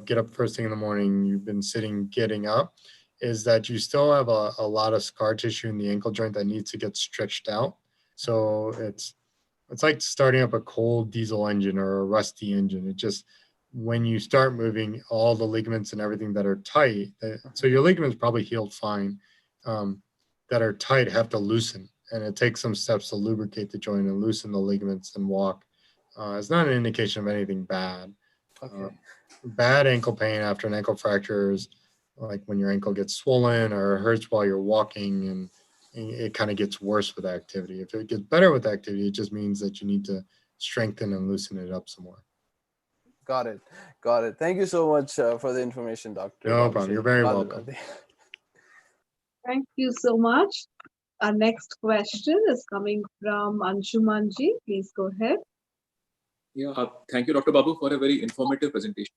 get up first thing in the morning, you've been sitting, getting up, is that you still have a lot of scar tissue in the ankle joint that needs to get stretched out. So it's like starting up a cold diesel engine or a rusty engine. It just, when you start moving, all the ligaments and everything that are tight, so your ligaments probably healed fine, that are tight have to loosen. And it takes some steps to lubricate the joint and loosen the ligaments and walk. It's not an indication of anything bad. Bad ankle pain after an ankle fracture is like when your ankle gets swollen or hurts while you're walking, and it kind of gets worse with activity. If it gets better with activity, it just means that you need to strengthen and loosen it up some more. Got it. Thank you so much for the information, Dr. No problem. You're very welcome. Thank you so much. Our next question is coming from Anshumanji. Please go ahead. Yeah, thank you, Dr. Babu, for a very informative presentation.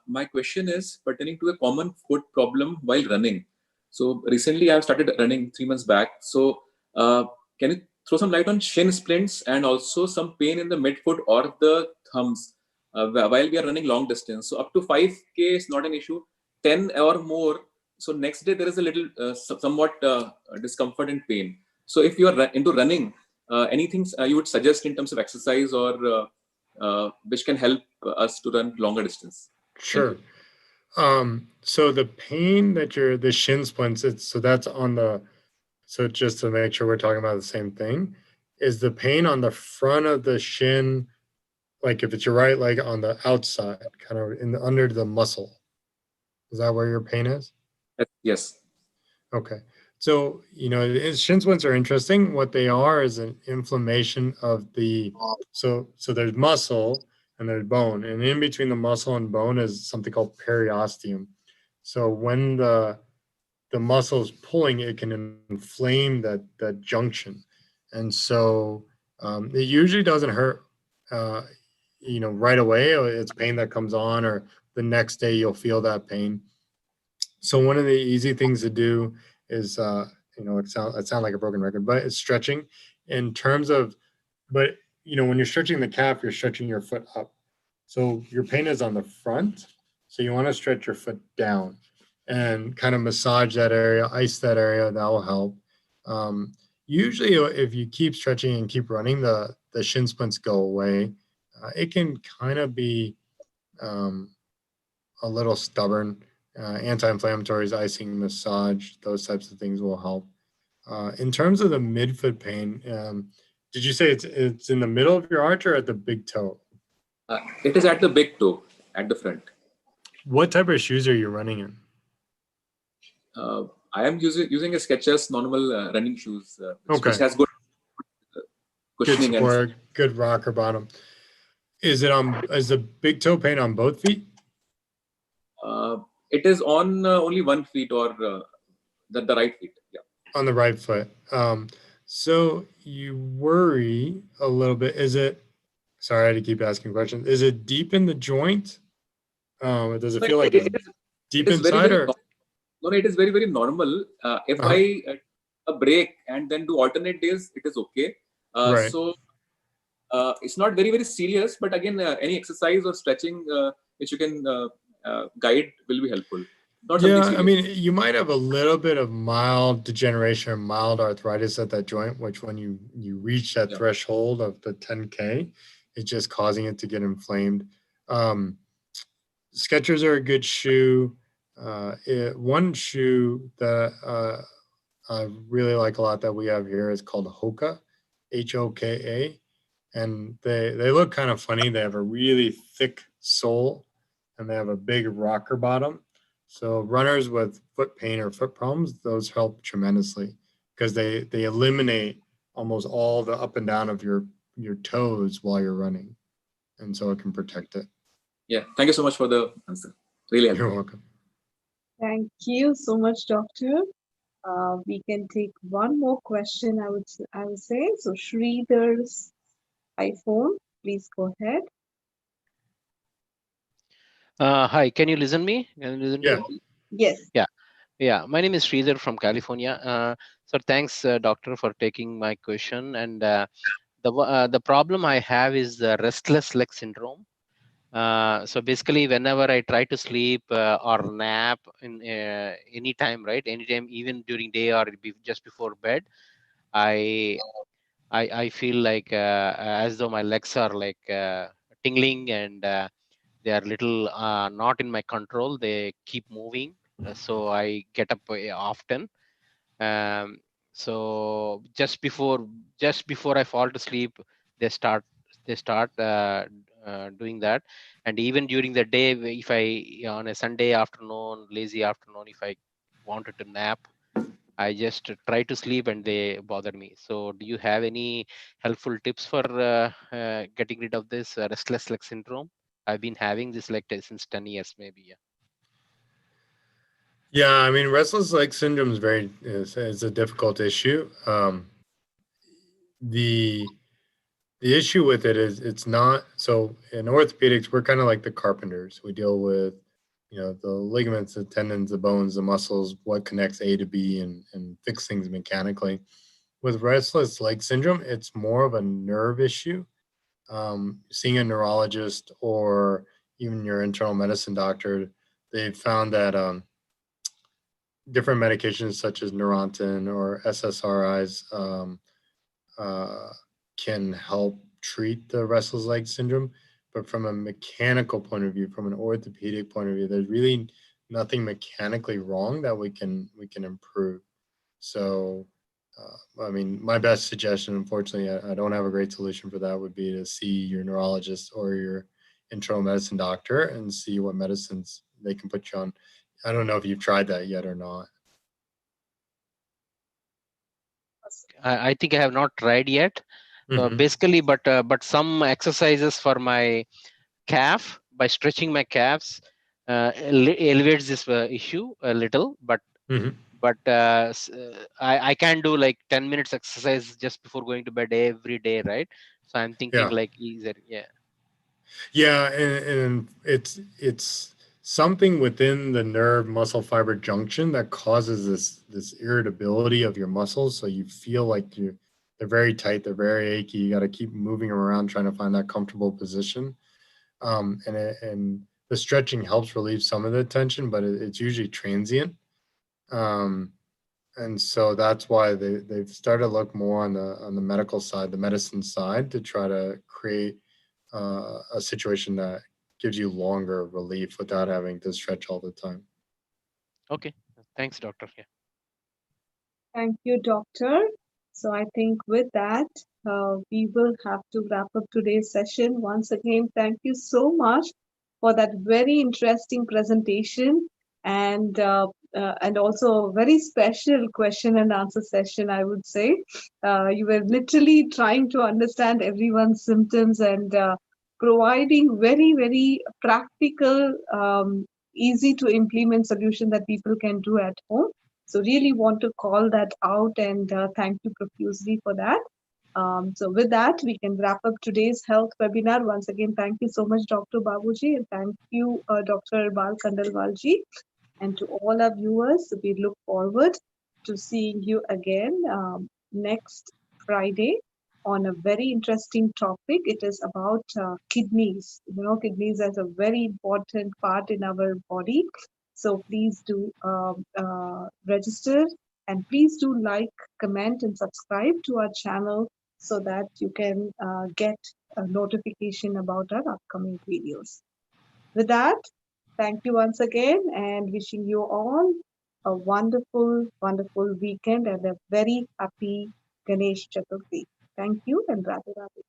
My question is pertaining to a common foot problem while running. So recently I've started running 3 months back. So can you throw some light on shin splints and also some pain in the midfoot or the thumbs while we are running long distance? So up to 5K is not an issue. 10 or more. So next day there is a little somewhat discomfort and pain. So if you are into running, anything you would suggest in terms of exercise or which can help us to run longer distance? Sure. So the pain that the shin splints, that's on so just to make sure we're talking about the same thing, is the pain on the front of the shin, like if it's your right leg on the outside, kind of under the muscle. Is that where your pain is? Yes. Okay. So, shin splints are interesting. What they are is an inflammation of so there's muscle and there's bone, and in between the muscle and bone is something called periosteum. So when the muscle is pulling, it can inflame that junction. And so it usually doesn't hurt, right away. It's pain that comes on, or the next day you'll feel that pain. So one of the easy things to do is, it sounds like a broken record, but it's stretching in terms of, but when you're stretching the calf, you're stretching your foot up. So your pain is on the front. So you want to stretch your foot down and kind of massage that area, ice that area. That will help. Usually if you keep stretching and keep running, the shin splints go away. It can kind of be a little stubborn. Anti-inflammatories, icing, massage, those types of things will help. In terms of the midfoot pain, did you say it's in the middle of your arch or at the big toe? It is at the big toe, at the front. What type of shoes are you running in? I am using a Skechers normal running shoes, which has good cushioning, good support, good rocker bottom. Is the big toe pain on both feet? It is on only one feet, or the right feet. Yeah. On the right foot. So you worry a little bit. Sorry, I had to keep asking questions. Is it deep in the joint? Does it feel like it's deep inside? No, it is very, very normal. If I a break and then do alternate days, it is okay. Right. So it's not very, very serious. But again, any exercise or stretching which you can guide will be helpful. I mean, you might have a little bit of mild degeneration or mild arthritis at that joint, which when you reach that threshold of the 10K, it's just causing it to get inflamed. Skechers are a good shoe. One shoe that I really like a lot that we have here is called Hoka, Hoka, and they look kind of funny. They have a really thick sole, and they have a big rocker bottom. So runners with foot pain or foot problems, those help tremendously because they eliminate almost all the up and down of your toes while you're running, and so it can protect it. Yeah, thank you so much for the answer. Really helpful. You're welcome. Thank you so much, Doctor. We can take one more question, I would say. So Sridhar's iPhone, please go ahead. Hi, can you listen me? Can you listen to Yeah. me? Yes. Yeah. My name is Sridhar from California. So thanks, doctor, for taking my question. And the problem I have is the restless leg syndrome. So basically, whenever I try to sleep or nap in any time, right? Anytime, even during day or just before bed, I feel like as though my legs are like tingling and they are little not in my control. They keep moving, so I get up often. Um, so just before I fall to sleep, they start doing that. And even during the day, if I on a Sunday afternoon, lazy afternoon, if I wanted to nap, I just try to sleep and they bother me. So do you have any helpful tips for getting rid of this restless leg syndrome? I've been having this like since 10 years, maybe. Yeah. Yeah, I mean, restless leg syndrome is a difficult issue. The issue with it is it's not so in orthopedics we're kind of like the carpenters. We deal with the ligaments, the tendons, the bones, the muscles, what connects A to B, and fix things mechanically. With restless leg syndrome, it's more of a nerve issue. Seeing a neurologist or even your internal medicine doctor, they've found that different medications such as Neurontin or SSRIs can help treat the restless leg syndrome. But from a mechanical point of view, from an orthopedic point of view, there's really nothing mechanically wrong that we can improve. So, I mean, my best suggestion, unfortunately, I don't have a great solution for that, would be to see your neurologist or your internal medicine doctor and see what medicines they can put you on. I don't know if you've tried that yet or not. I think I have not tried yet. Mhm. Basically, but some exercises for my calf by stretching my calves elevates this issue a little. But Mhm. I can do like 10 minutes exercise just before going to bed every day, right? So I'm thinking Yeah. like easier. Yeah. Yeah, and it's something within the nerve muscle fiber junction that causes this irritability of your muscles. So you feel like they're very tight, they're very achy. You got to keep moving them around trying to find that comfortable position. And the stretching helps relieve some of the tension, but it's usually transient. And so that's why they've started to look more on the medical side, the medicine side, to try to create a situation that gives you longer relief without having to stretch all the time. Okay. Thanks, doctor. Yeah. Thank you, Doctor. So I think with that, we will have to wrap up today's session. Once again, thank you so much for that very interesting presentation and also a very special question and answer session, I would say. You were literally trying to understand everyone's symptoms and providing very, very practical, easy to implement solution that people can do at home. So really want to call that out and thank you profusely for that. So with that, we can wrap up today's health webinar. Once again, thank you so much, Dr. Babuji, and thank you, Dr. Bal Kandalwalji. And to all our viewers, we look forward to seeing you again next Friday on a very interesting topic. It is about kidneys. Kidneys as a very important part in our body. So please do register and please do like, comment, and subscribe to our channel so that you can get a notification about our upcoming videos. With that, Thank you once again and wishing you all a wonderful, wonderful weekend and a very happy Ganesh Chaturthi. Thank you and Radhe Radhe.